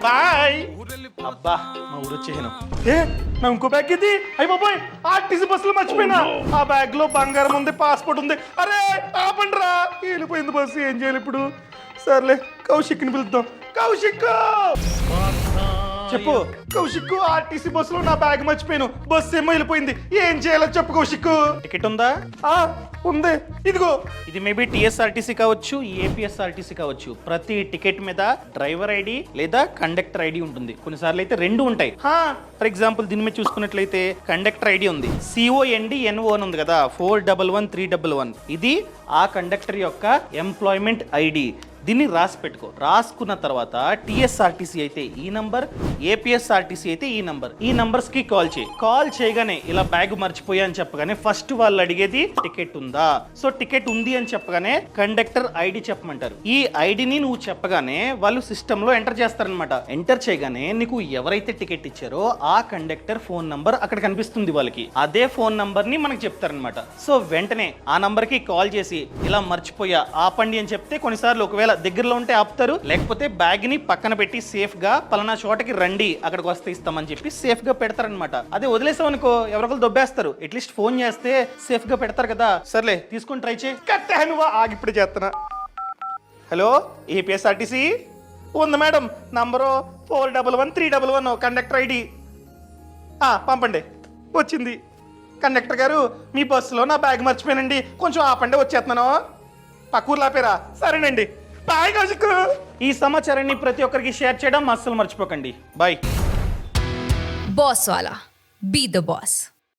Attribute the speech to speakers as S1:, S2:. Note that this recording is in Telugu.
S1: బాయ్. అబ్బా మా ఊరు వచ్చేసాను. ఏ నా ఇంకో బ్యాగ్ ఇది. అయ్యి బాబాయ్ ఆర్టీసీ బస్సులో మర్చిపోయినా. ఆ బ్యాగ్ లో బంగారం ఉంది, పాస్పోర్ట్ ఉంది. అరే ఆపండ్రా, వెళ్ళిపోయింది బస్సు. ఏం చేయాలి ఇప్పుడు? సర్లే కౌశిక్ని పిలుద్దాం. కౌశిక్ చెప్పు. కౌశిక్ ఆర్టీసీ బస్సులో నా బ్యాగ్ మర్చిపోయాను. బస్సు ఏమో వెళ్ళిపోయింది. ఏం చేయాలో చెప్పు కౌశిక్. టికెట్ ఉందా? ఉంది, ఇదిగో. ఇది మేబీ టీఎస్ఆర్టీసీ కావచ్చు, ఏపీఎస్ఆర్టీసీ కావచ్చు. ప్రతి టికెట్ మీద డ్రైవర్ ఐడి లేదా కండక్టర్ ఐడి ఉంటుంది. కొన్నిసార్లు అయితే రెండు ఉంటాయి. ఫర్ ఎగ్జాంపుల్ దీని మీద చూసుకున్నట్లయితే కండక్టర్ ఐడి ఉంది, CONDNO అని ఉంది కదా, 411311. ఇది ఆ కండక్టర్ యొక్క ఎంప్లాయ్మెంట్ ఐడి. దీన్ని రాసి పెట్టుకో. రాసుకున్న తర్వాత టీఎస్ఆర్టీసీ అయితే ఈ నంబర్, ఏపీఎస్ఆర్టీసీ అయితే ఈ నంబర్. ఈ నంబర్స్ కి కాల్ చేయి. కాల్ చేయగానే ఇలా బ్యాగ్ మర్చిపోయా అని చెప్పగానే ఫస్ట్ వాళ్ళు అడిగేది టికెట్ ఉందా. సో టికెట్ ఉంది అని చెప్పగానే కండక్టర్ ఐడి చెప్పమంటారు. ఈ ఐడిని నువ్వు చెప్పగానే వాళ్ళు సిస్టమ్ లో ఎంటర్ చేస్తారనమాట. ఎంటర్ చేయగానే నీకు ఎవరైతే టికెట్ ఇచ్చారో ఆ కండక్టర్ ఫోన్ నంబర్ అక్కడ కనిపిస్తుంది వాళ్ళకి. అదే ఫోన్ నంబర్ ని మనకు చెప్తారనమాట. సో వెంటనే ఆ నంబర్ కి కాల్ చేసి ఇలా మర్చిపోయా ఆపండి అని చెప్తే కొన్నిసార్లు ఒకవేళ దగ్గరలో ఉంటే ఆపుతారు, లేకపోతే బ్యాగ్ ని పక్కన పెట్టి సేఫ్ గా పలానా చోటకి రండి అక్కడికి వస్తే ఇస్తామని చెప్పి సేఫ్ గా పెడతారనమాట. అదే వదిలేసాం అనుకో ఎవరికలు దొబ్బేస్తారు. అట్లీస్ట్ ఫోన్ చేస్తే సేఫ్ గా పెడతారు కదా. సర్లే తీసుకొని ట్రై చేయి. కట్టానువా ఆగిప్పుడు చేస్తున్నా. హలో ఏపీఎస్ఆర్టీసీ ఉంది మేడం, నంబరు 411311 కండక్టర్ ఐడి. పంపండి. వచ్చింది. కండక్టర్ గారు మీ బస్సులో నా బ్యాగ్ మర్చిపోయానండి, కొంచెం ఆపండి వచ్చేస్తున్నాను. పక్కూర్లో ఆపేరా? సరేనండి. బాయ్ కౌశిక్. ఈ సమాచారాన్ని ప్రతి ఒక్కరికి షేర్ చేయడం అస్సలు మర్చిపోకండి. బాయ్.
S2: బాస్ వాలా, బీ ద బాస్.